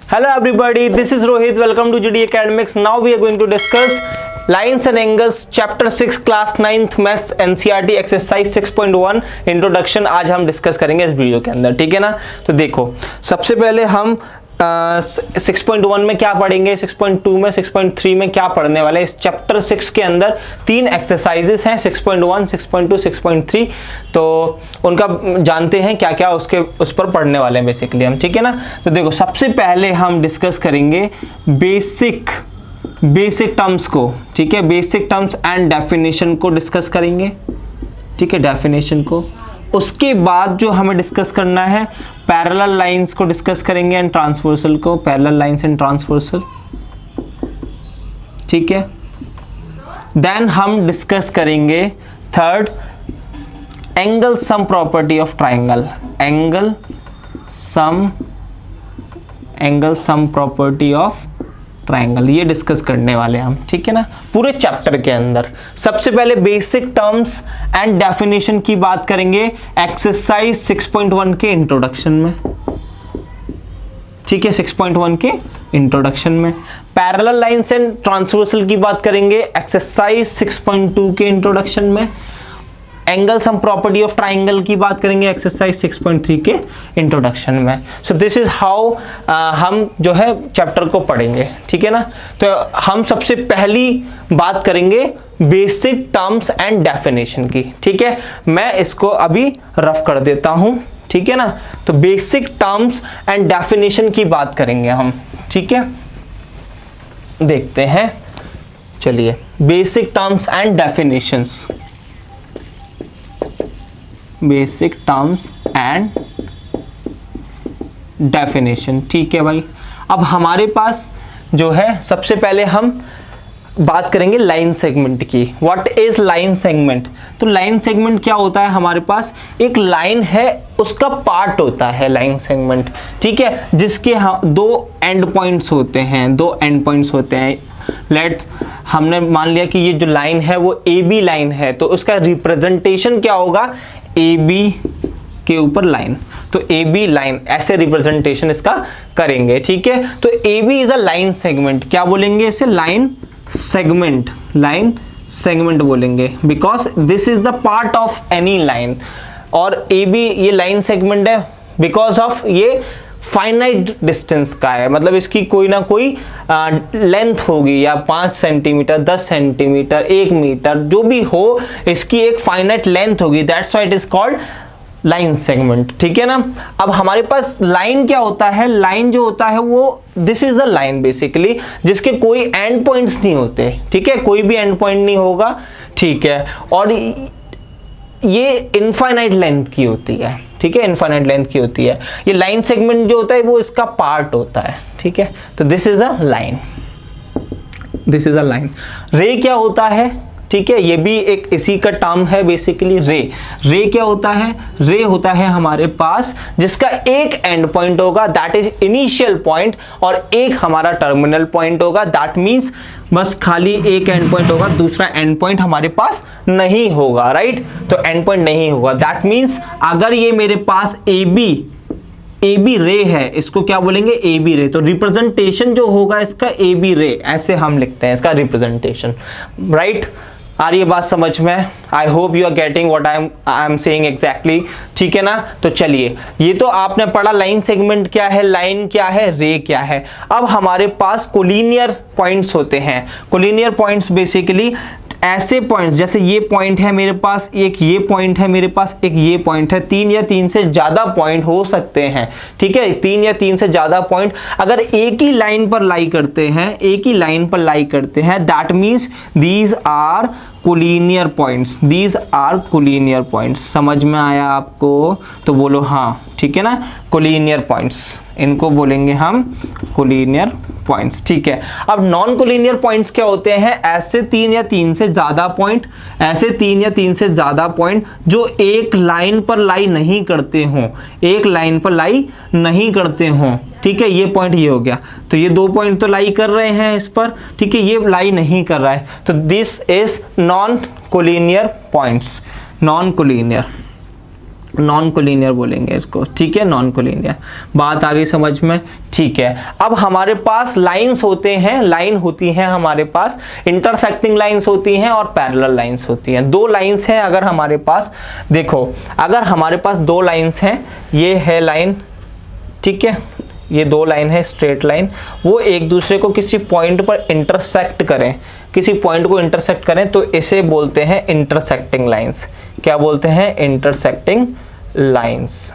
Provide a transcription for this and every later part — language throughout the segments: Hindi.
Hello everybody, this is Rohit. Welcome to GD Academics. Now we are going to discuss Lines and Angles Chapter 6 Class 9th Maths NCERT Exercise 6.1 Introduction आज हम डिस्कस करेंगे इस वीडियो के अंदर, ठीक है ना। तो देखो, सबसे पहले हम 6.1 में क्या पढ़ेंगे, 6.2 में, 6.3 में क्या पढ़ने वाले हैं। इस चैप्टर 6 के अंदर 3 एक्सरसाइजेस हैं, 6.1, 6.2, 6.3। तो उनका जानते हैं क्या क्या उस पर पढ़ने वाले हैं बेसिकली हम, ठीक है ना। तो देखो, सबसे पहले हम डिस्कस करेंगे बेसिक टर्म्स को, ठीक है। बेसिक टर्म्स एंड डेफिनेशन को डिस्कस करेंगे, ठीक है, डेफिनेशन को। उसके बाद जो हमें डिस्कस करना है, पैरेलल लाइंस को डिस्कस करेंगे एंड ट्रांसवर्सल को, पैरेलल लाइंस एंड ट्रांसवर्सल, ठीक है। देन हम डिस्कस करेंगे third, angle sum property of triangle, angle sum property of triangle, ये डिस्कस करने वाले हम, ठीक है ना, पूरे चैप्टर के अंदर। सबसे पहले बेसिक टर्म्स एंड डेफिनेशन की बात करेंगे एक्सरसाइज 6.1 के इंट्रोडक्शन में, ठीक है, 6.1 के इंट्रोडक्शन में। पैरेलल लाइंस एंड ट्रांसवर्सल की बात करेंगे एक्सरसाइज 6.2 के इंट्रोडक्शन में। Angle sum property of triangle की बात करेंगे एक्सरसाइज 6.3 के इंट्रोडक्शन में। सो दिस इज हाउ हम जो है चैप्टर को पढ़ेंगे, ठीक है ना। तो हम सबसे पहली बात करेंगे बेसिक टर्म्स एंड डेफिनेशन की, ठीक है। मैं इसको अभी रफ कर देता हूं, ठीक है ना। तो बेसिक टर्म्स एंड डेफिनेशन की बात करेंगे हम, ठीक है। देखते हैं, चलिए, basic terms and definitions, basic terms and definition, ठीक है भाई। अब हमारे पास जो है, सबसे पहले हम बात करेंगे लाइन सेगमेंट की। What is line segment? तो लाइन सेगमेंट क्या होता है, हमारे पास एक लाइन है, उसका पार्ट होता है लाइन सेगमेंट, ठीक है, जिसके दो एंड पॉइंट्स होते हैं, दो एंड पॉइंट्स होते हैं। लेट्स, हमने मान लिया कि ये जो लाइन है वो ए बी लाइन है, तो उसका रिप्रेजेंटेशन क्या होगा, ए बी के ऊपर लाइन, तो ए बी लाइन, ऐसे रिप्रेजेंटेशन इसका करेंगे, ठीक है। तो A B is a line segment, क्या बोलेंगे इसे, लाइन सेगमेंट बोलेंगे, because this is the part of any line. और ए बी ये लाइन सेगमेंट है बिकॉज ऑफ ये फाइनाइट डिस्टेंस का है, मतलब इसकी कोई ना कोई लेंथ होगी, या 5 सेंटीमीटर, 10 सेंटीमीटर, 1 मीटर, जो भी हो, इसकी एक फाइनाइट लेंथ होगी, that's why it is called line segment, ठीक है ना। अब हमारे पास लाइन क्या होता है, लाइन जो होता है वो, this is the line basically, जिसके कोई एंड पॉइंट्स नहीं होते, ठीक है, कोई भी एंड पॉइंट नहीं होगा, ठीक है। और ये इनफाइनाइट लेंथ की होती है, ठीक है, इनफाइनाइट लेंथ की होती है। ये लाइन सेगमेंट जो होता है वो इसका पार्ट होता है, ठीक है। तो this is a line, this is a line. रे क्या होता है, ठीक है, ये भी एक इसी का टर्म है बेसिकली। रे क्या होता है, रे होता है हमारे पास जिसका एक एंड पॉइंट होगा, दैट इज इनिशियल पॉइंट, और एक हमारा टर्मिनल पॉइंट होगा, दैट मींस बस खाली एक एंड पॉइंट होगा, दूसरा एंड पॉइंट हमारे पास नहीं होगा, राइट। तो एंड पॉइंट नहीं होगा, दैट मींस अगर ये मेरे पास ए बी रे है, इसको क्या बोलेंगे, ए बी रे। तो रिप्रेजेंटेशन जो होगा इसका ए बी रे, ऐसे हम लिखते हैं इसका रिप्रेजेंटेशन, राइट। आ रही है बात समझ में? I hope you are getting what I am saying exactly, ठीक है ना। तो चलिए, ये तो आपने पढ़ा लाइन सेगमेंट क्या है, लाइन क्या है, रे क्या है। अब हमारे पास कोलिनियर पॉइंट्स होते हैं। कोलिनियर पॉइंट्स बेसिकली ऐसे पॉइंट्स, जैसे ये पॉइंट है मेरे पास, एक ये पॉइंट है मेरे पास, एक ये पॉइंट है, 3 या 3 से ज्यादा पॉइंट हो सकते हैं, ठीक है। 3 या 3 से ज्यादा पॉइंट अगर एक ही लाइन पर लाई करते हैं, एक ही लाइन पर लाई करते हैं, that means these are collinear points, these are collinear points. समझ में आया आपको? तो बोलो हाँ, ठीक है ना। कोलिनियर पॉइंट्स, इनको बोलेंगे हम कोलिनियर पॉइंट्स, ठीक है। अब नॉन कोलिनियर पॉइंट्स क्या होते हैं, ऐसे 3 या 3 से ज्यादा पॉइंट, ऐसे 3 या 3 से ज्यादा पॉइंट जो एक लाइन पर लाई नहीं करते हों, एक लाइन पर लाई नहीं करते हों, ठीक है। ये पॉइंट ये हो गया, तो ये 2 पॉइंट तो लाई कर रहे हैं इस पर, ठीक है, ये लाई नहीं कर रहा है, तो this is non collinear points, non collinear, non collinear बोलेंगे इसको, ठीक है, नॉन कोलिनियर। बात आ गई समझ में, ठीक है। अब हमारे पास लाइंस होते हैं, लाइन होती हैं हमारे पास, इंटरसेक्टिंग लाइंस होती हैं और पैरेलल लाइंस होती हैं। दो लाइंस हैं अगर हमारे पास, देखो अगर हमारे पास दो लाइंस हैं, ये है लाइन, ठीक है, ये दो लाइन है स्ट्रेट लाइन, वो एक दूसरे को किसी पॉइंट पर इंटरसेक्ट करें, किसी पॉइंट को इंटरसेक्ट करें, तो इसे बोलते हैं इंटरसेक्टिंग लाइंस। क्या बोलते हैं? इंटरसेक्टिंग लाइंस,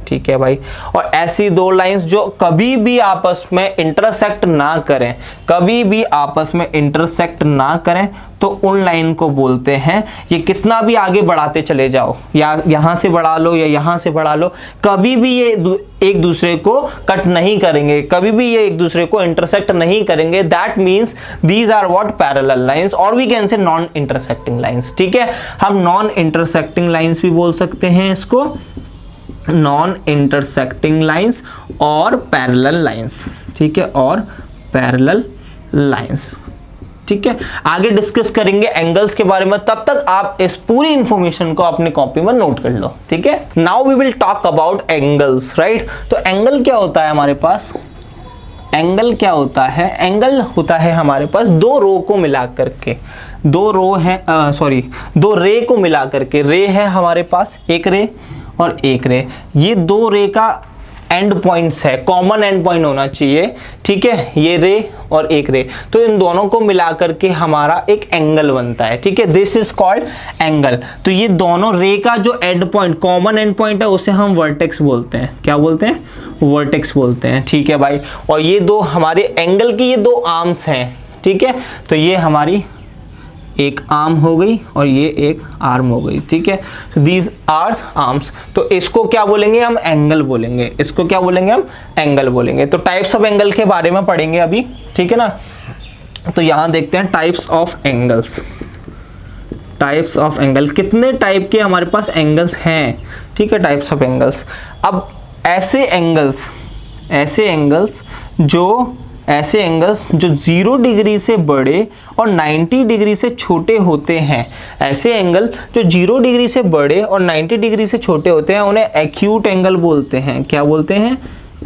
ठीक है भाई। और ऐसी दो लाइंस जो कभी भी आपस में इंटरसेक्ट ना करें, कभी भी आपस में इंटरसेक्ट ना करें, तो उन लाइन को बोलते हैं, ये कितना भी आगे बढ़ाते चले जाओ, या यहां से बढ़ा लो या यहां से बढ़ा लो, कभी भी ये एक दूसरे को कट नहीं करेंगे, कभी भी ये एक दूसरे को इंटरसेक्ट नहीं करेंगे। That means these are what? Parallel lines, और we can say non intersecting lines, ठीक है। हम नॉन इंटरसेक्टिंग लाइंस भी बोल सकते हैं इसको, नॉन इंटरसेक्टिंग लाइंस और पैरेलल लाइंस, ठीक है, और पैरेलल लाइंस, ठीक है। आगे डिस्कस करेंगे एंगल्स के बारे में, तब तक आप इस पूरी इंफॉर्मेशन को अपने कॉपी में नोट कर लो, ठीक है। Now we will talk about angles, right. तो एंगल क्या होता है हमारे पास? एंगल क्या होता है? एंगल होता है हमारे पास दो रो को मिला करके, दो रो है, दो रे को मिला करके, रे है हमारे पास, एक रे और एक रे, ये दो रे का एंड पॉइंट्स है, कॉमन एंड पॉइंट होना चाहिए, ठीक है, ये रे और एक रे, तो इन दोनों को मिला करके हमारा एक एंगल बनता है, ठीक है, दिस इज कॉल्ड एंगल। तो ये दोनों रे का जो and point, common and point है, उसे हम वर्टेक्स बोलते हैं। क्या बोलते हैं? वर्टेक्स बोलते हैं, ठीक है भाई। और ये दो हमारे एंगल की ये दो आर्म्स हैं, ठीक है, तो ये हमारी एक आर्म हो गई और ये एक आर्म हो गई, ठीक है, दीज आर आर्म्स। तो इसको क्या बोलेंगे हम? एंगल बोलेंगे। इसको क्या बोलेंगे हम? एंगल बोलेंगे। तो टाइप्स ऑफ एंगल के बारे में पढ़ेंगे अभी, ठीक है ना। तो यहां देखते हैं types of angles. Types of angle, कितने टाइप के हमारे पास एंगल्स हैं, ठीक है, टाइप्स ऑफ एंगल्स। अब ऐसे एंगल्स जो 0 डिग्री से बड़े और 90 डिग्री से छोटे होते हैं, ऐसे एंगल जो 0 डिग्री से बड़े और 90 डिग्री से छोटे होते हैं, उन्हें एक्यूट एंगल बोलते हैं। क्या बोलते हैं?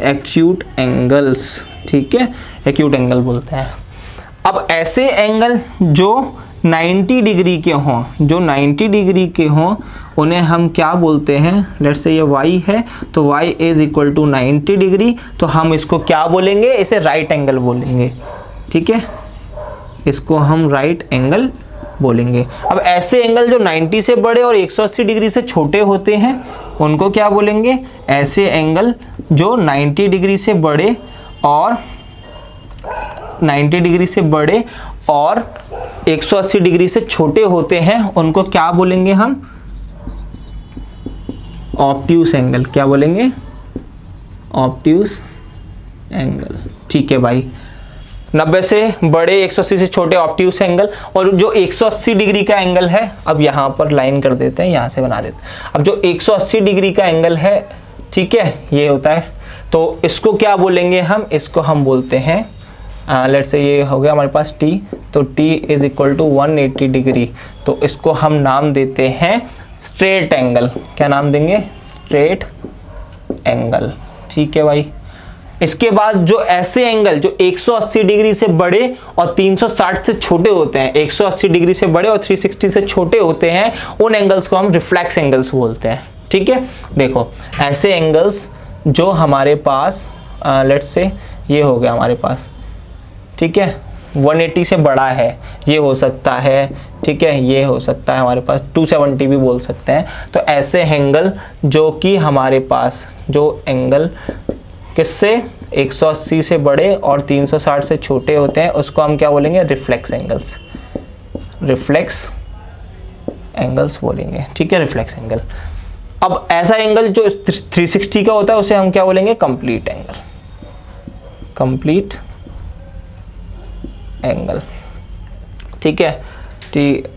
एक्यूट एंगल्स, ठीक है, एक्यूट एंगल बोलते हैं। अब ऐसे एंगल जो 90 डिग्री के हों, जो 90 डिग्री के हों, उन्हें हम क्या बोलते हैं? लेट्स से ये y है, तो y is equal to 90 degree, तो हम इसको क्या बोलेंगे? इसे राइट एंगल बोलेंगे, ठीक है, इसको हम राइट एंगल बोलेंगे। अब ऐसे एंगल जो 90 से बड़े और 180 डिग्री से छोटे होते हैं, उनको क्या बोलेंगे? ऐसे एंगल जो 90 डिग्री से बड़े और 90 डिग्री से बड़े और 180 डिग्री से छोटे होते हैं, उनको क्या बोलेंगे हम? Obtuse angle. क्या बोलेंगे? ऑब्ट्यूस एंगल, ठीक है भाई। 90 से बड़े 180 से छोटे ऑब्ट्यूस एंगल। और जो 180 डिग्री का एंगल है, अब यहाँ पर लाइन कर देते हैं, यहाँ से बना देते हैं। अब जो 180 डिग्री का एंगल है, ठीक है, ये होता है, तो इसको क्या बोलेंगे हम? इसको हम बोलते हैं, लेट्स से ये हो गया हमारे पास t, तो t is equal to 180 degree, तो इसको हम नाम देते हैं स्ट्रेट एंगल। क्या नाम देंगे? स्ट्रेट एंगल, ठीक है भाई। इसके बाद जो ऐसे एंगल जो 180 डिग्री से बड़े और 360 से छोटे होते हैं, 180 डिग्री से बड़े और 360 से छोटे होते हैं, उन एंगल्स को हम रिफ्लेक्स एंगल्स बोलते हैं, ठीक है। देखो ऐसे एंगल्स जो हमारे पास लेट्स से ये हो गया हमारे पास, ठीक है, 180 से बड़ा है, ये हो सकता है, ठीक है, ये हो सकता है हमारे पास 270 भी बोल सकते हैं। तो ऐसे एंगल जो कि हमारे पास, जो एंगल किससे 180 से बड़े और 360 से छोटे होते हैं, उसको हम क्या बोलेंगे? Reflex angles. रिफ्लेक्स एंगल्स बोलेंगे, ठीक है, रिफ्लेक्स एंगल। अब ऐसा एंगल जो 360 का होता है, उसे हम क्या बोलेंगे? Complete angle. कंप्लीट एंगल, ठीक है,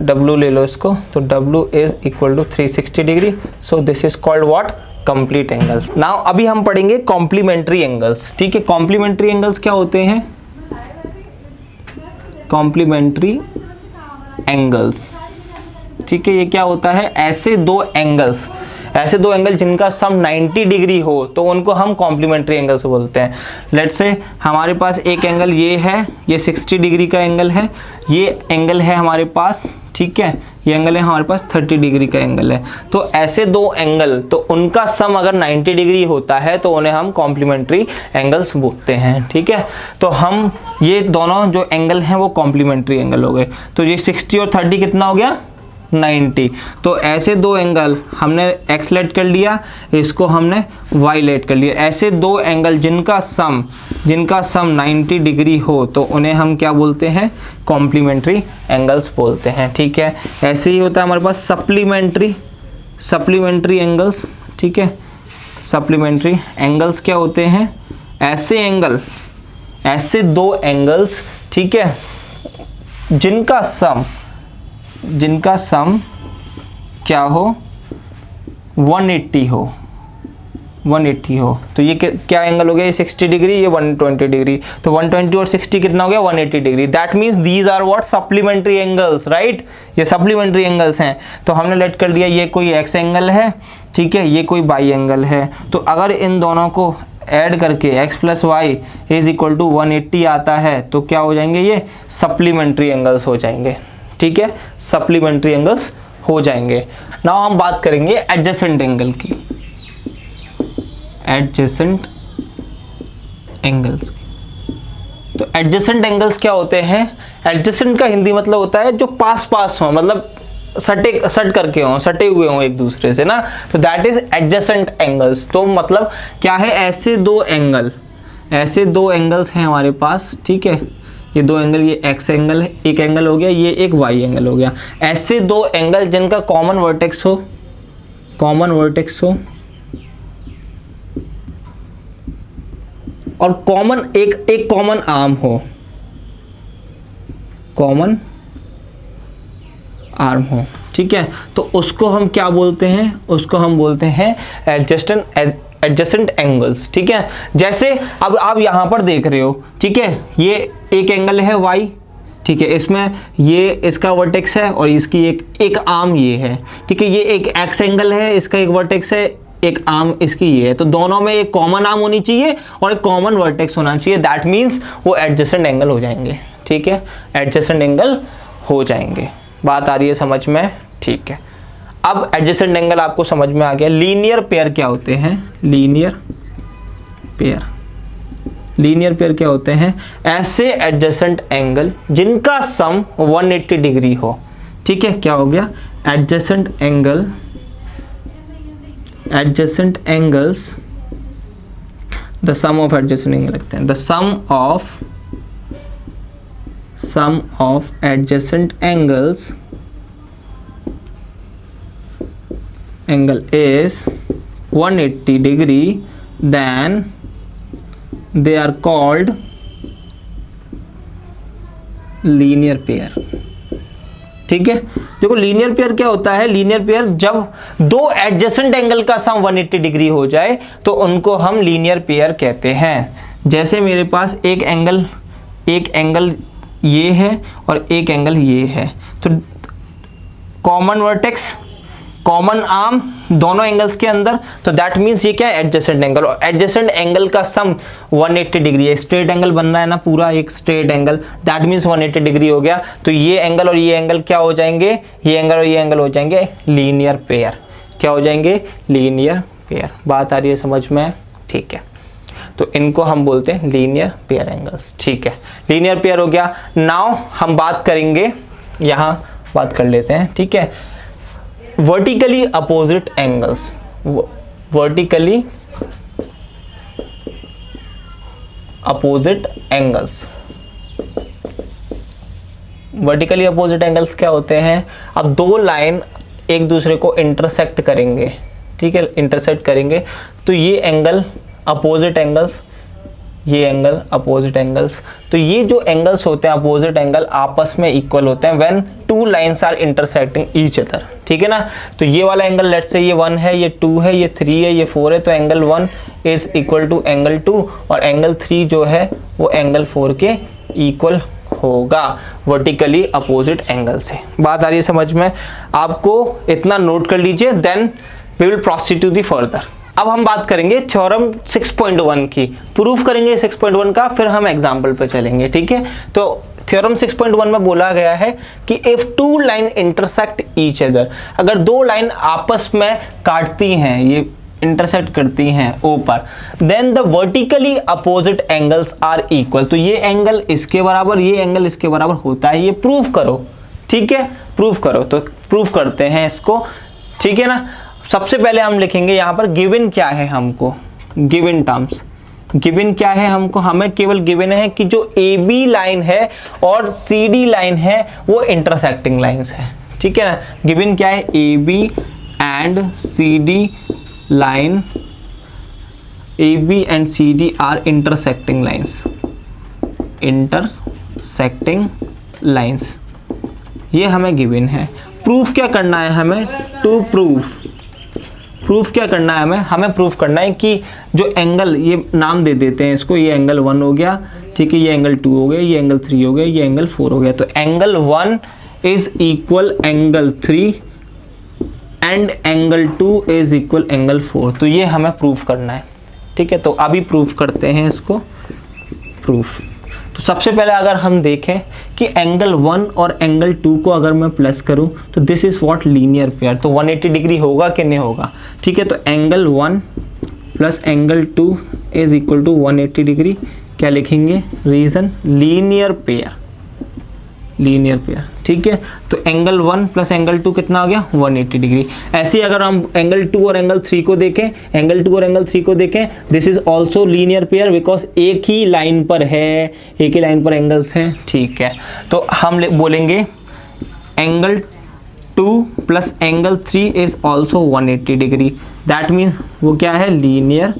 W ले लो इसको, तो W is equal to 360 degree, so this is called what? Complete angles. Now अभी हम पढ़ेंगे कॉम्प्लीमेंट्री एंगल्स, ठीक है। कॉम्प्लीमेंट्री एंगल्स क्या होते हैं? कॉम्प्लीमेंट्री एंगल्स, ठीक है, ये क्या होता है? ऐसे दो एंगल्स, ऐसे दो एंगल जिनका सम 90 डिग्री हो तो उनको हम कॉम्प्लीमेंट्री एंगल्स बोलते हैं। लेट्स से हमारे पास एक एंगल ये है, ये 60 डिग्री का एंगल है, ये एंगल है हमारे पास, ठीक है, ये एंगल है हमारे पास 30 डिग्री का एंगल है। तो ऐसे दो एंगल, तो उनका सम अगर 90 डिग्री होता है तो उन्हें हम कॉम्प्लीमेंट्री एंगल्स बोलते हैं, ठीक है। तो हम ये दोनों जो एंगल हैं वो कॉम्प्लीमेंट्री एंगल हो गए। तो ये 60 और 30 कितना हो गया, 90। तो ऐसे दो एंगल हमने x लेट कर लिया, इसको हमने y लेट कर लिया। ऐसे दो एंगल जिनका सम 90 डिग्री हो तो उन्हें हम क्या बोलते हैं, कॉम्प्लीमेंट्री एंगल्स बोलते हैं, ठीक है। ऐसे ही होता है हमारे पास सप्लीमेंट्री एंगल्स, ठीक है। सप्लीमेंट्री एंगल्स क्या होते हैं, ऐसे दो एंगल्स, ठीक है, जिनका सम क्या हो, 180 हो। तो ये क्या एंगल हो गया, ये 60 डिग्री, ये 120 डिग्री। तो 120 और 60 कितना हो गया, 180 degree. That means these are what, supplementary angles, right. ये सप्लीमेंट्री एंगल्स हैं। तो हमने लेट कर दिया ये कोई एक्स एंगल है, ठीक है, ये कोई वाई एंगल है। तो अगर इन दोनों को ऐड करके x plus y is equal to 180 आता है तो क्या हो जाएंगे, ये सप्लीमेंट्री एंगल्स हो जाएंगे, ठीक है, सप्लीमेंट्री एंगल्स हो जाएंगे। नाउ हम बात करेंगे एडजेसेंट एंगल की, एडजेसेंट एंगल्स की। तो एडजेसेंट एंगल्स क्या होते हैं, एडजेसेंट का हिंदी मतलब होता है जो पास हो, मतलब सट करके हों, सटे हुए हों एक दूसरे से ना, तो दैट इज एडजेसेंट एंगल्स। तो मतलब क्या है, ऐसे दो एंगल्स हैं हमारे पास, ठीक है, ये दो एंगल, ये एक्स एंगल एक एंगल हो गया, ये एक वाई एंगल हो गया। ऐसे दो एंगल जिनका कॉमन वर्टेक्स हो और कॉमन एक कॉमन आर्म हो, ठीक है। तो उसको हम क्या बोलते हैं, उसको हम बोलते हैं एडजेसेंट एंगल्स, ठीक है। जैसे अब आप यहाँ पर देख रहे हो, ठीक है, ये एक एंगल है y, ठीक है, इसमें ये इसका वर्टेक्स है और इसकी एक आर्म ये है, ठीक है। ये एक x एंगल है, इसका एक वर्टेक्स है, एक आर्म इसकी ये है। तो दोनों में एक कॉमन आर्म होनी चाहिए और एक कॉमन वर्टेक्स होना चाहिए। दैट मीन्स वो एडजेसेंट एंगल हो जाएंगे, ठीक है, एडजेसेंट एंगल हो जाएंगे। बात आ रही है समझ में, ठीक है। अब एडजेसेंट एंगल आपको समझ में आ गया। लीनियर पेयर क्या होते हैं, लीनियर पेयर क्या होते हैं, ऐसे एडजेसेंट एंगल जिनका सम 180 डिग्री हो, ठीक है। क्या हो गया, adjacent angles, the sum of adjacent angle लिखते हैं, the sum of adjacent angles angle is 180 degree, then they are called linear pair, ठीक है। देखो लीनियर पेयर क्या होता है, लीनियर पेयर जब दो एडजेसेंट एंगल का सम 180 डिग्री हो जाए तो उनको हम लीनियर पेयर कहते हैं। जैसे मेरे पास एक एंगल ये है और एक एंगल ये है, तो कॉमन वर्टेक्स, कॉमन आर्म दोनों एंगल्स के अंदर, तो दैट मीन्स ये क्या है, एडजेसेंट एंगल। और एडजेसेंट एंगल का सम 180 डिग्री है, स्ट्रेट एंगल बन रहा है ना पूरा, एक straight angle, that means 180 degree हो गया। तो ये एंगल और ये एंगल क्या हो जाएंगे, ये एंगल और ये एंगल हो जाएंगे लीनियर पेयर। क्या हो जाएंगे, लीनियर पेयर। बात आ रही है समझ में, ठीक है। तो इनको हम बोलते हैं लीनियर पेयर एंगल्स, ठीक है, लीनियर पेयर हो गया। नाउ हम बात करेंगे, यहाँ बात कर लेते हैं, ठीक है, vertically opposite angles. Vertically opposite angles क्या होते हैं, अब दो लाइन एक दूसरे को इंटरसेक्ट करेंगे, ठीक है, इंटरसेक्ट करेंगे, तो ये एंगल अपोजिट एंगल्स, ये एंगल अपोजिट एंगल्स। तो ये जो एंगल्स होते हैं अपोजिट एंगल आपस में इक्वल होते हैं when two lines are intersecting each other, ठीक है ना। तो ये वाला एंगल लेट्स से ये 1 है, ये 2 है, ये 3 है, ये 4 है, तो angle 1 is equal to angle 2 और एंगल 3 जो है वो एंगल 4 के इक्वल होगा वर्टिकली अपोजिट एंगल से। बात आ रही है समझ में, आपको इतना नोट कर लीजिए, then we will proceed to the further. अब हम बात करेंगे थ्योरम 6.1 की, प्रूफ करेंगे 6.1 का, फिर हम एग्जाम्पल पे चलेंगे, ठीक है। तो थ्योरम 6.1 में बोला गया है कि if two line intersect each other, अगर दो लाइन आपस में काटती हैं, ये इंटरसेक्ट करती हैं ओ पर, then the vertically opposite angles are equal, तो ये एंगल इसके बराबर, ये एंगल इसके बराबर होता है, ये प्रूफ करो, ठीक है, प्रूफ करो। तो प्रूफ करते हैं इसको, ठीक है ना। सबसे पहले हम लिखेंगे यहाँ पर गिवन क्या है हमको, गिवन टर्म्स, गिवन क्या है हमको, हमें केवल गिवन है कि जो ए बी लाइन है और सी डी लाइन है वो इंटरसेक्टिंग लाइंस है, ठीक है ना। गिवन क्या है, A B and C D line, A B and C D are intersecting lines, intersecting lines, ये हमें गिवन है। प्रूफ क्या करना है हमें, टू प्रूफ, प्रूफ क्या करना है हमें प्रूफ करना है कि जो एंगल, ये नाम दे देते हैं इसको, ये एंगल 1 हो गया, ठीक है, ये एंगल 2 हो गया, ये एंगल 3 हो गया, ये एंगल 4 हो गया। तो angle 1 is equal angle 3 and angle 2 is equal angle 4, तो ये हमें प्रूफ करना है, ठीक है। तो अभी प्रूफ करते हैं इसको, प्रूफ। तो सबसे पहले अगर हम देखें कि एंगल 1 और एंगल 2 को अगर मैं प्लस करूं तो this is what, linear pair, तो 180 डिग्री होगा कि नहीं होगा, ठीक है। तो angle 1 plus angle 2 is equal to 180 degree, क्या लिखेंगे, reason linear pair, linear pair, ठीक है। तो एंगल 1 प्लस एंगल 2 कितना हो गया, 180 डिग्री। ऐसे ही अगर हम एंगल 2 और एंगल 3 को देखें, एंगल 2 और एंगल 3 को देखें, this is also linear pair because एक ही लाइन पर है, एक ही लाइन पर एंगल्स हैं, ठीक है। तो हम बोलेंगे angle 2 plus angle 3 is also 180 degree, that means वो क्या है, लीनियर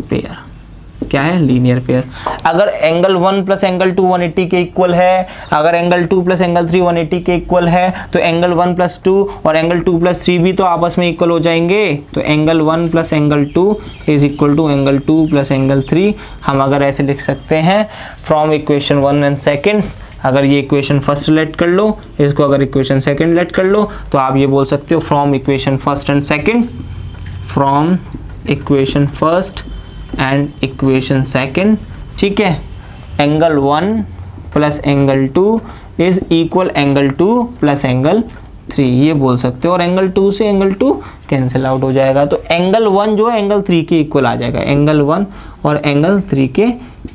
पेयर, क्या है, लीनियर पेयर। अगर एंगल 1 प्लस एंगल 2 180 के इक्वल है, अगर एंगल 2 प्लस एंगल 3 180 के इक्वल है, तो एंगल 1 प्लस 2 और एंगल 2 प्लस 3 भी तो आपस में इक्वल हो जाएंगे। तो angle 1 plus angle 2 is equal to angle 2 plus angle 3। हम अगर ऐसे लिख सकते हैं फ्रॉम इक्वेशन 1 एंड सेकेंड, अगर ये इक्वेशन फर्स्ट लेट कर लो, इसको अगर इक्वेशन सेकेंड लेट कर लो, तो आप ये बोल सकते हो from equation first and second, from equation first and equation second, ठीक है, angle 1 plus angle 2 is equal angle 2 plus angle 3, ये बोल सकते हो। और एंगल 2 से एंगल 2 कैंसिल आउट हो जाएगा, तो एंगल 1 जो है एंगल 3 के इक्वल आ जाएगा, एंगल 1 और एंगल 3 के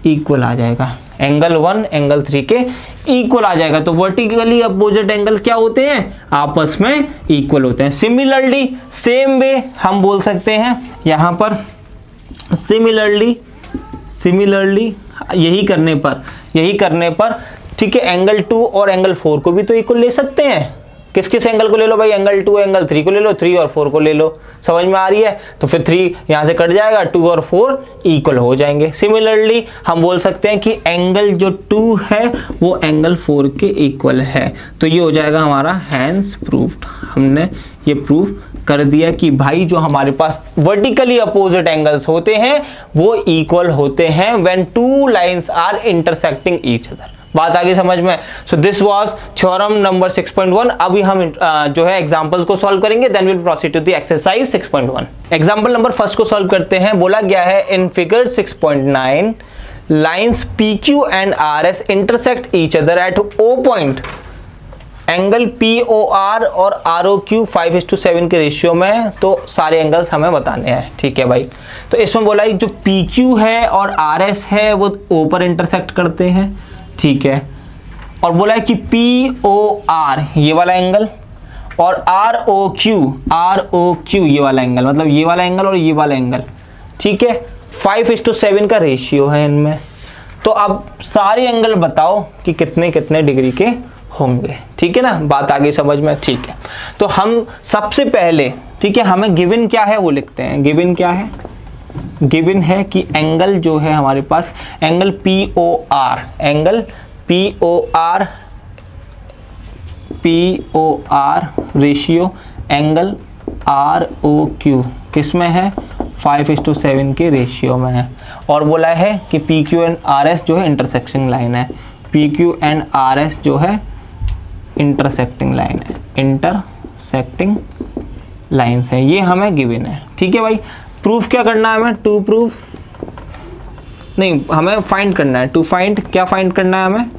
इक्वल आ जाएगा, एंगल 1 एंगल 3 के इक्वल आ जाएगा। तो वर्टिकली अपोजिट एंगल क्या होते हैं, आपस में इक्वल होते हैं। सिमिलरली सेम वे हम बोल सकते हैं यहाँ पर, सिमिलरली यही करने पर ठीक है, एंगल 2 और एंगल 4 को भी तो इक्वल ले सकते हैं। किस किस एंगल को ले लो भाई, एंगल 2 एंगल 3 को ले लो, 3 और 4 को ले लो, समझ में आ रही है। तो फिर 3 यहाँ से कट जाएगा, 2 और 4 इक्वल हो जाएंगे। सिमिलरली हम बोल सकते हैं कि एंगल जो 2 है वो एंगल 4 के इक्वल है, तो ये हो जाएगा हमारा हैंस प्रूफ्ड। हमने ये प्रूफ कर दिया कि भाई जो हमारे पास वर्टिकली अपोजिट एंगल्स होते हैं वो इक्वल होते हैं when two lines are intersecting each other. बात आगे समझ में। So this was theorem number 6.1। अभी हम जो है एग्जांपल्स को सॉल्व करेंगे, then will proceed to the exercise 6.1। Example number first को सॉल्व करते हैं। बोला गया है in figure 6.9 lines PQ and RS intersect each other at O point. Angle POR और ROQ 5:7 के रेशियो में, तो सारे एंगल्स हमें बताने हैं, ठीक है भाई। तो इसमें बोला है जो PQ है और RS है वो O पर इंटरसेक्ट करते हैं, ठीक है। और बोला है कि POR ये वाला एंगल और ROQ ये वाला एंगल, मतलब ये वाला एंगल और ये वाला एंगल, ठीक है, 5:7 का रेशियो है इनमें। तो अब सारे एंगल बताओ कि कितने कितने डिग्री के होंगे, ठीक है ना। बात आगे समझ में, ठीक है। तो हम सबसे पहले, ठीक है, हमें गिवन क्या है वो लिखते हैं। गिवन क्या है, गिवन है कि एंगल जो है हमारे पास angle POR, angle POR ratio angle ROQ किस में है, 5:7 के रेशियो में है। और बोला है कि PQ एंड RS जो है इंटरसेक्टिंग लाइन है, PQ एंड RS जो है इंटरसेक्टिंग लाइन है, इंटरसेक्टिंग लाइंस हैं, ये हमें गिवन है। ठीक है भाई, प्रूफ क्या करना है हमें, टू प्रूफ नहीं, हमें फाइंड करना है, टू फाइंड, क्या फाइंड करना है हमें,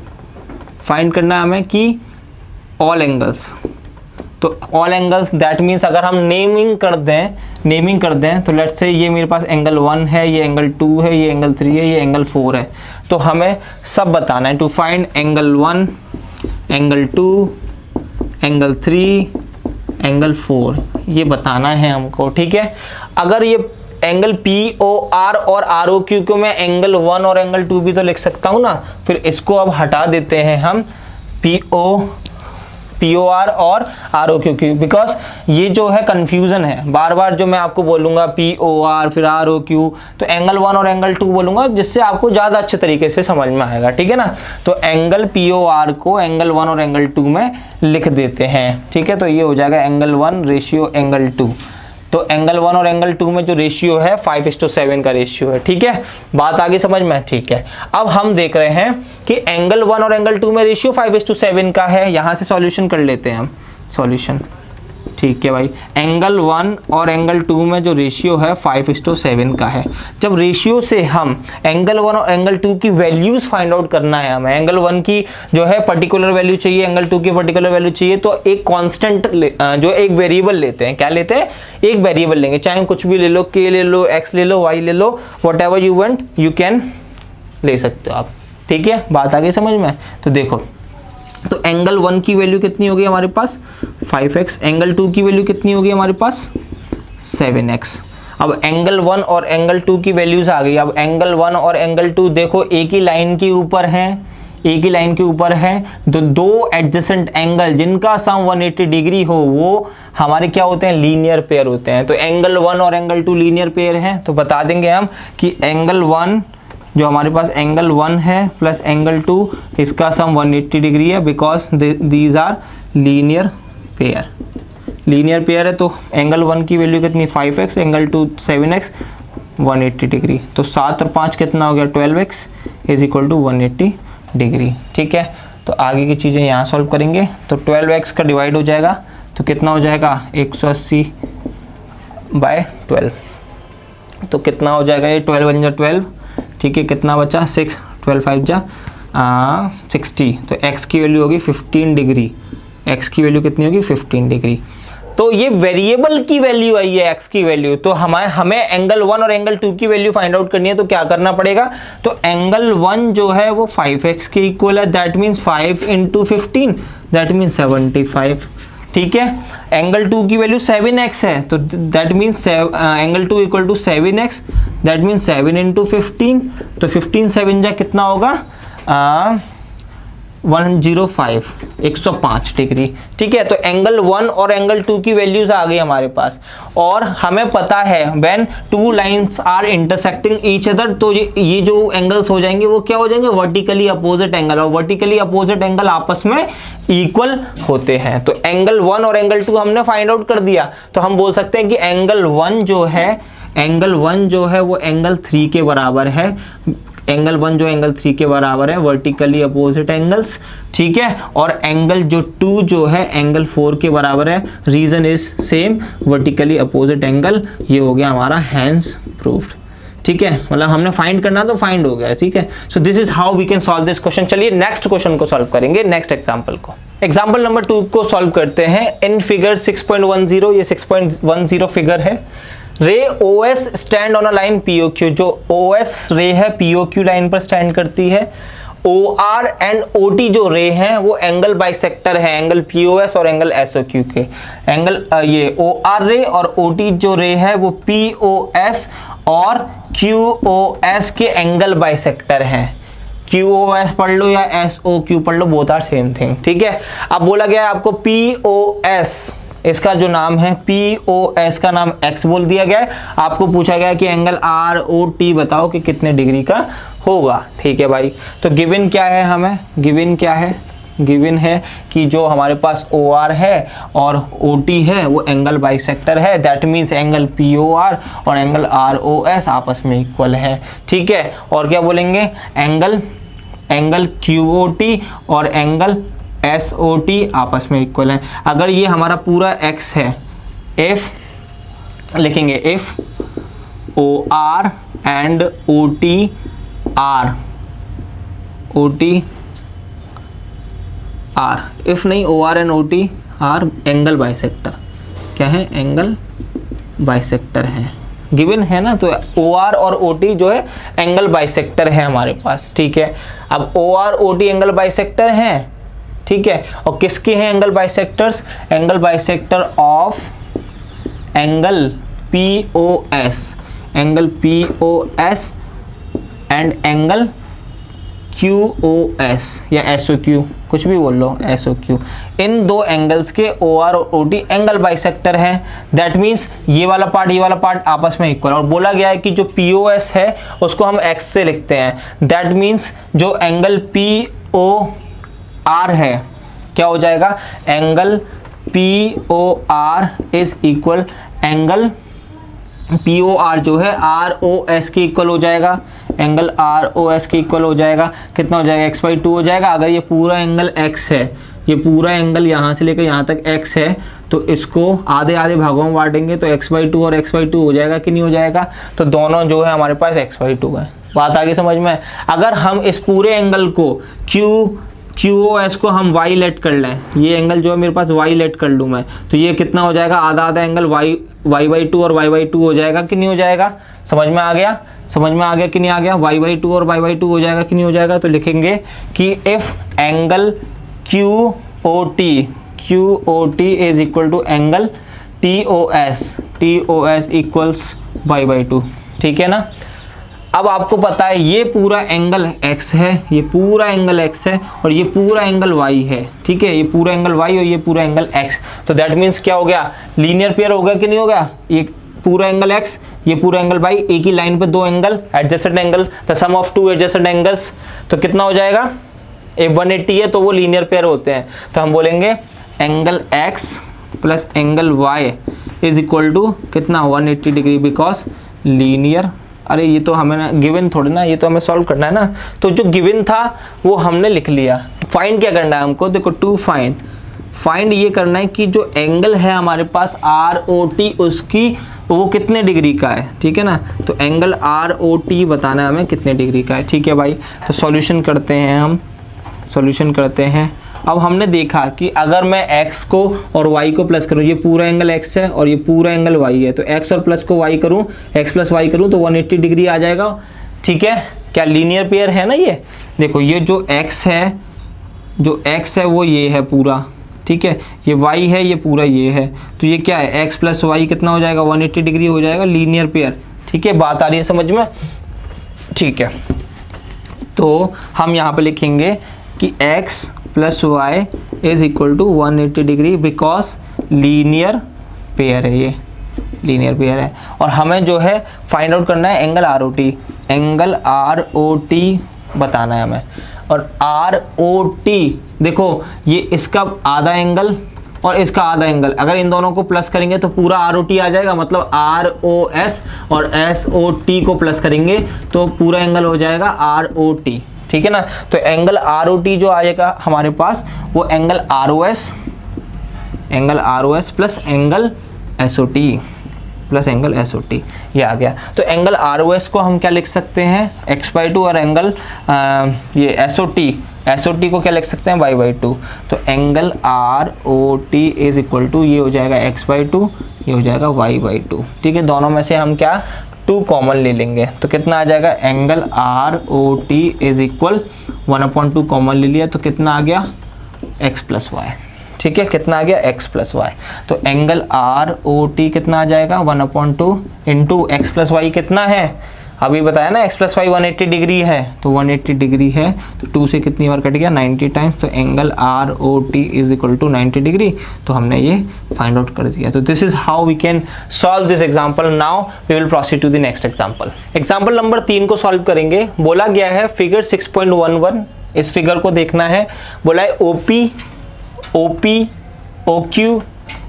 फाइंड करना है हमें कि ऑल एंगल्स। तो ऑल एंगल्स दैट मीन्स अगर हम नेमिंग कर दें तो लेट्स से ये मेरे पास एंगल 1 है, ये एंगल 2 है, ये एंगल 3 है, ये एंगल 4 है, तो हमें सब बताना है। To find angle 1, angle 2, angle 3, angle 4, ये बताना है हमको। ठीक है, अगर ये एंगल POR और ROQ को मैं एंगल 1 और एंगल 2 भी तो लिख सकता हूँ ना, फिर इसको अब हटा देते हैं हम POR और ROQ, बिकॉज ये जो है कंफ्यूजन है, बार बार जो मैं आपको बोलूँगा POR फिर ROQ, तो एंगल 1 और एंगल 2 बोलूँगा जिससे आपको ज़्यादा अच्छे तरीके से समझ में आएगा। ठीक है ना, तो एंगल POR को एंगल 1 और एंगल 2 में लिख देते हैं। ठीक है, तो ये हो जाएगा एंगल 1 रेशियो एंगल 2, तो एंगल 1 और एंगल 2 में जो रेशियो है 5:7 का रेशियो है। ठीक है, बात आगे समझ में? ठीक है, अब हम देख रहे हैं कि एंगल 1 और एंगल 2 में रेशियो 5:7 का है। यहाँ से सॉल्यूशन कर लेते हैं हम, सॉल्यूशन। ठीक है भाई, एंगल 1 और एंगल 2 में जो रेशियो है 5:7 का है। जब रेशियो से हम एंगल 1 और एंगल 2 की वैल्यूज फाइंड आउट करना है हमें, एंगल 1 की जो है पर्टिकुलर वैल्यू चाहिए, एंगल 2 की पर्टिकुलर वैल्यू चाहिए, तो एक कांस्टेंट जो एक वेरिएबल लेते हैं, क्या लेते हैं, एक वेरिएबल लेंगे, चाहे कुछ भी ले लो, k ले लो, x ले लो, y ले लो, whatever you want you can ले सकते हो आप। ठीक है, बात आगे समझ में? तो देखो, तो एंगल 1 की वैल्यू कितनी होगी हमारे पास 5x, एंगल 2 की वैल्यू कितनी होगी हमारे पास 7x। अब एंगल 1 और एंगल 2 की वैल्यूज आ गई। अब एंगल 1 और एंगल 2 देखो एक ही लाइन के ऊपर हैं, एक ही लाइन के ऊपर है, तो दो एडजेसेंट एंगल जिनका सम 180 डिग्री हो वो हमारे क्या होते हैं, लीनियर पेयर होते हैं। तो एंगल 1 और एंगल 2 लीनियर पेयर हैं, तो बता देंगे हम कि एंगल 1 जो हमारे पास एंगल 1 है प्लस एंगल 2, इसका सम 180 डिग्री है, because these are linear pair. Linear pair है, तो एंगल 1 की वैल्यू कितनी 5x, एंगल 2 7x, 180 डिग्री। तो 7 और 5 कितना हो गया 12x is equal to 180 degree. ठीक है, तो आगे की चीज़ें यहाँ सॉल्व करेंगे। तो 12x का डिवाइड हो जाएगा तो कितना हो जाएगा 180/12, तो कितना हो जाएगा ये 12 1 जा 12। ठीक है, कितना बचा 6, 12 5 जा 60, तो x की वैल्यू होगी 15 डिग्री, x की वैल्यू कितनी होगी 15 डिग्री। तो ये वेरिएबल की वैल्यू आई है x की वैल्यू, तो हमें एंगल 1 और एंगल 2 की वैल्यू फाइंड आउट करनी है, तो क्या करना पड़ेगा, तो एंगल 1 जो है वो 5x के इक्वल है, दैट मीन्स 5 × 15, दैट मीन्स 75। ठीक है, एंगल 2 की वैल्यू 7x है, तो that means angle 2 equal to 7x, that means 7 × 15, तो 15 7 जा कितना होगा 105, 105 डिग्री। ठीक है, तो एंगल 1 और एंगल 2 की वैल्यूज आ गई हमारे पास, और हमें पता है when two lines are intersecting each other, तो ये जो एंगल्स हो जाएंगे वो क्या हो जाएंगे, वर्टिकली अपोजिट एंगल, और वर्टिकली अपोजिट एंगल आपस में इक्वल होते हैं। तो एंगल 1 और एंगल 2 हमने फाइंड आउट कर दिया, तो हम बोल सकते हैं कि एंगल 1 जो है वो एंगल 3 के बराबर है, एंगल 1 जो एंगल 3 के बराबर है, वर्टिकली अपोजिट एंगल्स। ठीक है, और एंगल जो 2 जो है एंगल 4 के बराबर है, reason is same, vertically opposite angle. ये हो गया हमारा हैंस प्रूव्ड। ठीक है, मतलब हमने फाइंड करना तो फाइंड हो गया। ठीक है, so this is how we can solve this question. चलिए नेक्स्ट क्वेश्चन को सॉल्व करेंगे, नेक्स्ट एग्जांपल को। एग्जांपल नंबर 2 को सॉल्व करते हैं। इन फिगर 6.10, ये 6.10 फिगर है। रे OS stand on a line POQ, जो OS रे है POQ लाइन पर स्टैंड करती है। OR एंड OT जो रे हैं वो एंगल बाइसेक्टर है, एंगल POS और एंगल SOQ के। एंगल ये OR रे और OT जो रे है वो POS और QOS के एंगल बाइसेक्टर हैं। QOS पढ़ लो या SOQ पढ़ लो, बोथ आर सेम थिंग। ठीक है, अब बोला गया है आपको POS, इसका जो नाम है POS का नाम x बोल दिया गया है। आपको पूछा गया कि एंगल ROT बताओ कि कितने डिग्री का होगा। ठीक है भाई, तो गिवन क्या है, हमें गिवन क्या है, गिवन है कि जो हमारे पास OR है और OT है वो एंगल बाइसेक्टर है, दैट मीन्स एंगल POR और एंगल ROS आपस में इक्वल है। ठीक है, और क्या बोलेंगे, एंगल QOT और एंगल SOT आपस में इक्वल है। अगर ये हमारा पूरा x है, F लिखेंगे if O R and O T R, O T R, if नहीं O R and O T R angle bisector, क्या है, एंगल बाइसेक्टर है, गिवन है ना। तो ओ आर और ओ टी जो है एंगल बाइसेक्टर है हमारे पास, ठीक है। अब O R O T angle bisector हैं, ठीक है, और किसके हैं angle bisectors, angle bisector of angle P O S, angle P O S and angle Q O S या एस ओ क्यू, कुछ भी बोल लो, एस ओ क्यू। इन दो एंगल्स के ओ आर और ओ टी एंगल बाइसेक्टर हैं। दैट मीन्स ये वाला पार्ट आपस में इक्वल, और बोला गया है कि जो पी ओ एस है उसको हम एक्स से लिखते हैं। दैट मीन्स जो एंगल पी ओ आर है क्या हो जाएगा, angle P O R is equal angle P O R जो है आर ओ एस के इक्वल हो जाएगा, एंगल आर ओ एस के इक्वल हो जाएगा। कितना हो जाएगा, एक्स बाई टू हो जाएगा। अगर ये पूरा एंगल एक्स है, ये पूरा एंगल यहाँ से लेकर यहाँ तक एक्स है, तो इसको आधे आधे भागों में बांटेंगे तो एक्स बाई टू और एक्स बाई टू हो जाएगा कि नहीं हो जाएगा। तो दोनों जो है हमारे पास एक्स बाई टू है। बात आगे समझ में। अगर हम इस पूरे एंगल को क्यू ओ एस को हम वाई लेट कर लें, ये एंगल जो है मेरे पास वाई लेट कर लूँ मैं, तो ये कितना हो जाएगा, आधा आधा एंगल वाई बाई टू और वाई बाई टू हो जाएगा कि नहीं हो जाएगा। समझ में आ गया, समझ में आ गया कि नहीं आ गया, वाई बाई टू और वाई बाई टू हो जाएगा कि नहीं हो जाएगा। तो लिखेंगे कि if angle Q O T is equal to angle T O S equals y by two, ठीक है ना। अब आपको पता है ये पूरा एंगल x है, ये पूरा एंगल x है और ये पूरा एंगल y है, ठीक है, ये पूरा एंगल y और ये पूरा एंगल x। तो दैट मीन्स क्या हो गया, लीनियर पेयर हो गया कि नहीं हो गया। ये पूरा एंगल x, ये पूरा एंगल y, एक ही लाइन पे दो angle, adjacent angle, the sum of two adjacent angles. तो कितना हो जाएगा, if 180 है तो वो लीनियर पेयर होते हैं। तो हम बोलेंगे angle x plus angle y is equal to कितना, 180 डिग्री, बिकॉज लीनियर। अरे ये तो हमें गिवन थोड़ी ना, ये तो हमें सॉल्व करना है ना। तो जो गिवन था वो हमने लिख लिया। फाइंड क्या करना है हमको, देखो टू फाइंड ये करना है कि जो एंगल है हमारे पास आर ओ टी, उसकी वो कितने डिग्री का है, ठीक है ना। तो एंगल आर ओ टी बताना है हमें कितने डिग्री का है, ठीक है भाई। तो सॉल्यूशन करते हैं हम, सॉल्यूशन करते हैं। अब हमने देखा कि अगर मैं x को और y को प्लस करूँ, ये पूरा एंगल x है और ये पूरा एंगल y है, तो x और प्लस को y करूँ, x प्लस y करूँ तो 180 डिग्री आ जाएगा, ठीक है। क्या लीनियर पेयर है ना ये। देखो ये जो x है, जो x है वो ये है पूरा, ठीक है, ये y है, ये पूरा ये है, तो ये क्या है, x प्लस y कितना हो जाएगा, 180 डिग्री हो जाएगा, लीनियर पेयर, ठीक है। बात आ रही है समझ में, ठीक है। तो हम यहाँ पे लिखेंगे कि x plus y is equal to 180 degree, because linear pair है, ये लीनियर पेयर है। और हमें जो है फाइंड आउट करना है angle R O T, angle R O T बताना है हमें। और आर ओ टी देखो, ये इसका आधा एंगल और इसका आधा एंगल, अगर इन दोनों को प्लस करेंगे तो पूरा आर ओ टी आ जाएगा, मतलब आर ओ एस और एस ओ टी को प्लस करेंगे तो पूरा एंगल हो जाएगा आर ओ टी, ठीक है ना। तो एंगल आर ओ टी जो आएगा हमारे पास वो angle R O S plus angle S O T plus angle S O T, ये आ गया। तो एंगल आर ओ एस को हम क्या लिख सकते हैं, x बाई टू, और एंगल ये एस ओ टी को क्या लिख सकते हैं, y बाई टू। तो angle R O T is equal to, ये हो जाएगा x बाई टू, ये हो जाएगा y बाई टू, ठीक है। दोनों में से हम क्या, 2 कॉमन ले लेंगे, तो कितना आ जाएगा, angle R O T is equal 1/2 common ले लिया तो कितना आ गया, x प्लस वाई, ठीक है। कितना आ गया, x प्लस वाई। तो एंगल आर ओ टी कितना आ जाएगा, 1/2 इंटू एक्स प्लस वाई कितना है, अभी बताया ना x प्लस वाई 180 डिग्री है, तो 180 डिग्री है तो 2 से कितनी बार कट गया, 90 टाइम्स। तो angle R O T is equal to 90 degree, तो हमने ये फाइंड आउट कर दिया। तो this is how we can solve this example. Now we will proceed to the next example. Example number 3 को सॉल्व करेंगे। बोला गया है फिगर 6.11, इस फिगर को देखना है। बोला है OP, OQ,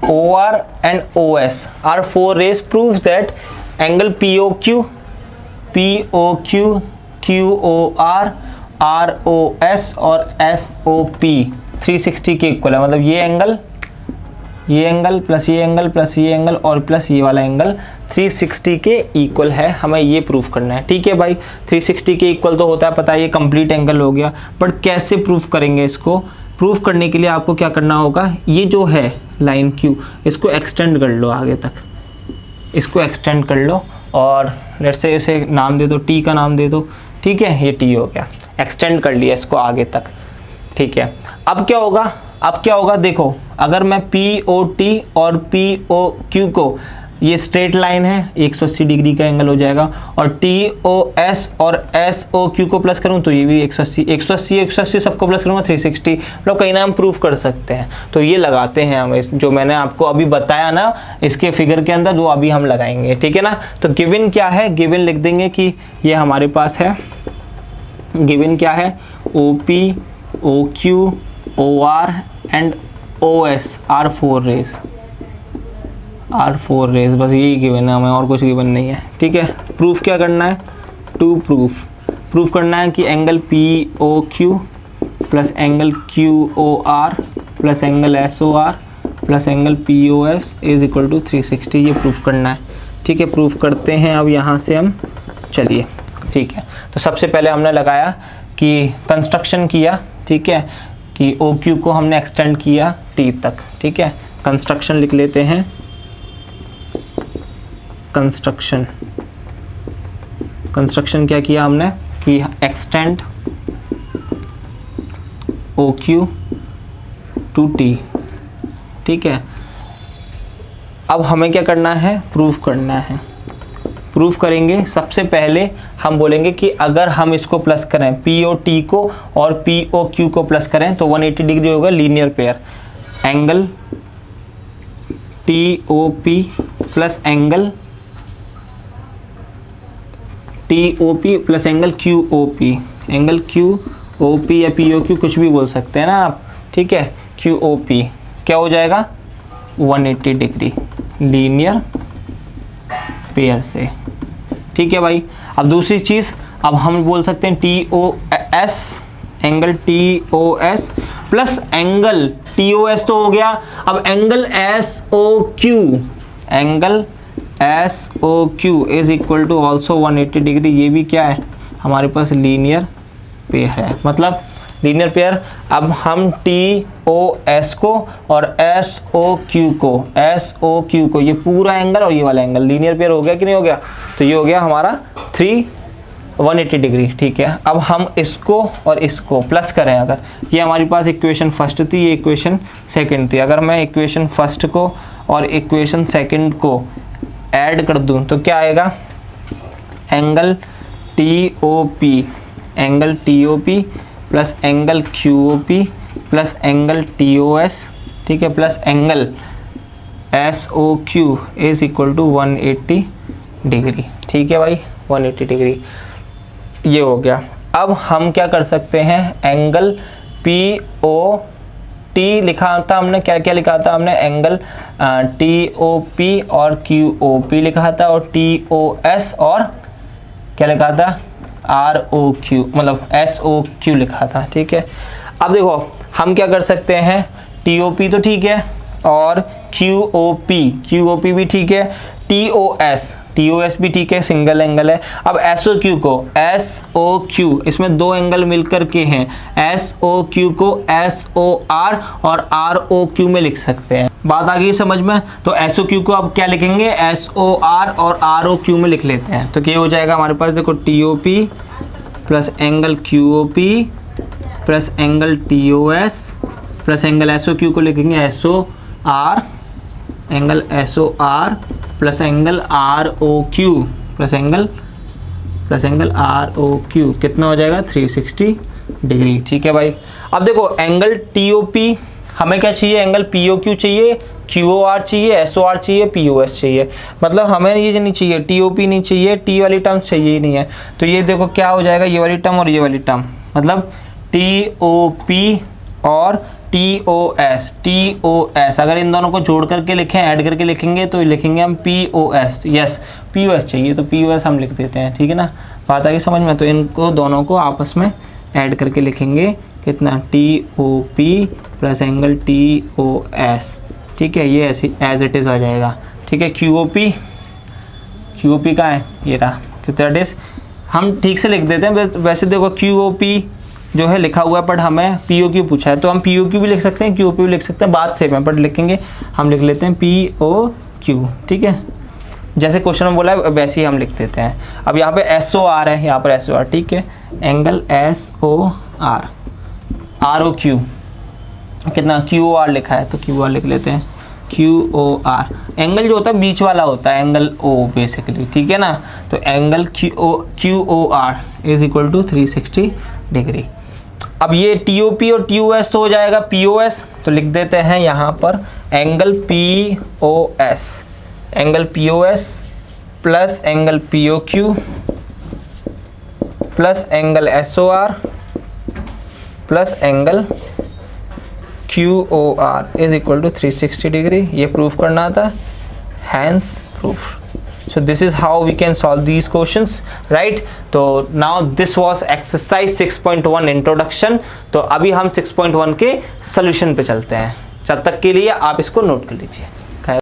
OR and OS are 4 rays proves that angle POQ, QOR, ROS और SOP 360 के इक्वल है। मतलब ये एंगल ये एंगल प्लस ये एंगल प्लस ये एंगल और प्लस ये वाला एंगल 360 के इक्वल है, हमें ये प्रूफ करना है। ठीक है भाई, 360 के इक्वल तो होता है पता है, ये कंप्लीट एंगल हो गया। बट कैसे प्रूफ करेंगे इसको? प्रूफ करने के लिए आपको क्या करना होगा, ये जो है लाइन क्यू, इसको एक्सटेंड कर लो आगे तक, इसको एक्सटेंड कर लो और लेट्स से इसे नाम दे दो, टी का नाम दे दो। ठीक है, ये टी हो गया, एक्सटेंड कर लिया इसको आगे तक। ठीक है, अब क्या होगा, अब क्या होगा देखो, अगर मैं पी ओ टी और पी ओ क्यू को, ये स्ट्रेट लाइन है 180 डिग्री का एंगल हो जाएगा, और टी ओ एस और एस ओ क्यू को प्लस करूँ तो ये भी 180 सबको प्लस करूँगा 360, मतलब कहीं ना हम प्रूफ कर सकते हैं। तो ये लगाते हैं हम, जो मैंने आपको अभी बताया ना इसके फिगर के अंदर, वो अभी हम लगाएंगे। ठीक है ना, तो गिवन क्या है, गिवन लिख देंगे कि ये हमारे पास है, गिवन क्या है, O P O Q O R and O S are 4 rays, R4 rays, बस यही गिवन है हमें, और कुछ गिवन नहीं है। ठीक है, प्रूफ क्या करना है, टू प्रूफ करना है कि angle P O Q plus angle Q O R plus angle S O R plus angle P O S is equal to 360, ये प्रूफ करना है। ठीक है, प्रूफ करते हैं अब यहाँ से हम, चलिए। ठीक है, तो सबसे पहले हमने लगाया कि कंस्ट्रक्शन किया, ठीक है, कि ओ क्यू को हमने एक्सटेंड किया टी तक। ठीक है, कंस्ट्रक्शन लिख लेते हैं, कंस्ट्रक्शन क्या किया हमने कि extend O Q to T. ठीक है, अब हमें क्या करना है, प्रूफ करना है। प्रूफ करेंगे, सबसे पहले हम बोलेंगे कि अगर हम इसको प्लस करें, पी ओ टी को और पी ओ क्यू को प्लस करें तो 180 डिग्री होगा linear pair, angle T O P plus angle T O P plus angle Q O P, angle Q O P या पी ओ क्यू कुछ भी बोल सकते हैं ना आप। ठीक है, क्यू ओ पी क्या हो जाएगा, 180 डिग्री लीनियर पेयर से। ठीक है भाई, अब दूसरी चीज़, अब हम बोल सकते हैं T O S, angle T O S plus angle T O S तो हो गया, अब angle S O Q, angle S O Q is equal to also 180 degree, ये भी क्या है हमारे पास, लीनियर पेयर है, मतलब लीनियर पेयर। अब हम टी ओ एस को और एस ओ क्यू को, ये पूरा एंगल और ये वाला एंगल लीनियर पेयर हो गया कि नहीं हो गया, तो ये हो गया हमारा 180 डिग्री। ठीक है, अब हम इसको और इसको प्लस करें, अगर ये हमारी पास इक्वेशन फर्स्ट थी, ये इक्वेशन सेकंड थी, अगर मैं इक्वेशन फर्स्ट को और इक्वेशन सेकंड को ऐड कर दूं तो क्या आएगा, angle T O P, angle T O P plus angle Q O P plus angle T O S, ठीक है, plus angle S O Q is equal to 180 degree. ठीक है भाई, 180 डिग्री ये हो गया। अब हम क्या कर सकते हैं, एंगल पी ओ टी लिखा था हमने, क्या क्या लिखा था हमने, एंगल टी ओ पी और क्यू ओ पी लिखा था, और टी ओ एस और क्या लिखा था, आर ओ क्यू, मतलब एस ओ क्यू लिखा था। ठीक है, अब देखो हम क्या कर सकते हैं, टी ओ पी तो ठीक है और क्यू ओ पी भी ठीक है, टी ओ एस भी ठीक है, सिंगल एंगल है। अब एस ओ क्यू इसमें दो एंगल मिलकर के हैं, एस ओ क्यू को एस ओ आर और आर ओ क्यू में लिख सकते हैं। बात आ गई समझ में, तो एस ओ क्यू को अब क्या लिखेंगे, एस ओ आर और आर ओ क्यू में लिख लेते हैं, तो क्या हो जाएगा हमारे पास, देखो T O P plus angle Q O P plus angle T O S plus angle S O Q को लिखेंगे S O R, angle S O R plus angle R O Q plus angle R O Q, कितना हो जाएगा 360 डिग्री। ठीक है भाई, अब देखो एंगल टी ओ पी हमें क्या चाहिए, एंगल पी ओ क्यू चाहिए, क्यू ओ आर चाहिए, एस ओ आर चाहिए, पी ओ एस चाहिए, मतलब हमें ये नहीं चाहिए, टी ओ पी नहीं चाहिए, टी वाली टर्म चाहिए ही नहीं है। तो ये देखो क्या हो जाएगा, ये वाली टर्म और ये वाली टर्म, मतलब टी ओ पी और टी ओ एस, अगर इन दोनों को जोड़ करके लिखें, ऐड करके लिखेंगे तो लिखेंगे हम P O S, yes P O S चाहिए तो पी ओ एस हम लिख देते हैं। ठीक है ना, बात आ गई समझ में, तो इनको दोनों को आपस में ऐड करके लिखेंगे कितना, T O P plus angle T O S ठीक है, ये ऐसी एज इट इज़ आ जाएगा। ठीक है, QOP कहाँ है, ये रहा, दैट इज़ हम ठीक से लिख देते हैं। वैसे देखो QOP जो है लिखा हुआ है, बट हमें POQ पूछा है, तो हम POQ भी लिख सकते हैं, QOP भी लिख सकते हैं, बात सेम है, बट लिखेंगे हम लिख लेते हैं POQ। ठीक है, जैसे क्वेश्चन में बोला है वैसे ही हम लिख देते हैं। अब यहाँ पे SOR है, यहाँ पर SOR, ठीक है, एंगल SOR, ROQ कितना, QOR लिखा है तो QR लिख लेते हैं, QOR। एंगल जो होता है बीच वाला होता है, एंगल O बेसिकली, ठीक है ना, तो angle QOR is equal to 360 degree. अब ये TOP और TOS तो हो जाएगा POS, तो लिख देते हैं यहाँ पर angle POS plus angle POQ plus angle SOR plus angle QOR is equal to 360 degree. ये प्रूफ करना था, hence proof. So this is how we can solve these questions, right? तो now this was exercise 6.1 introduction। तो अभी हम 6.1 के solution पे चलते हैं, जब तक के लिए आप इसको नोट कर लीजिए।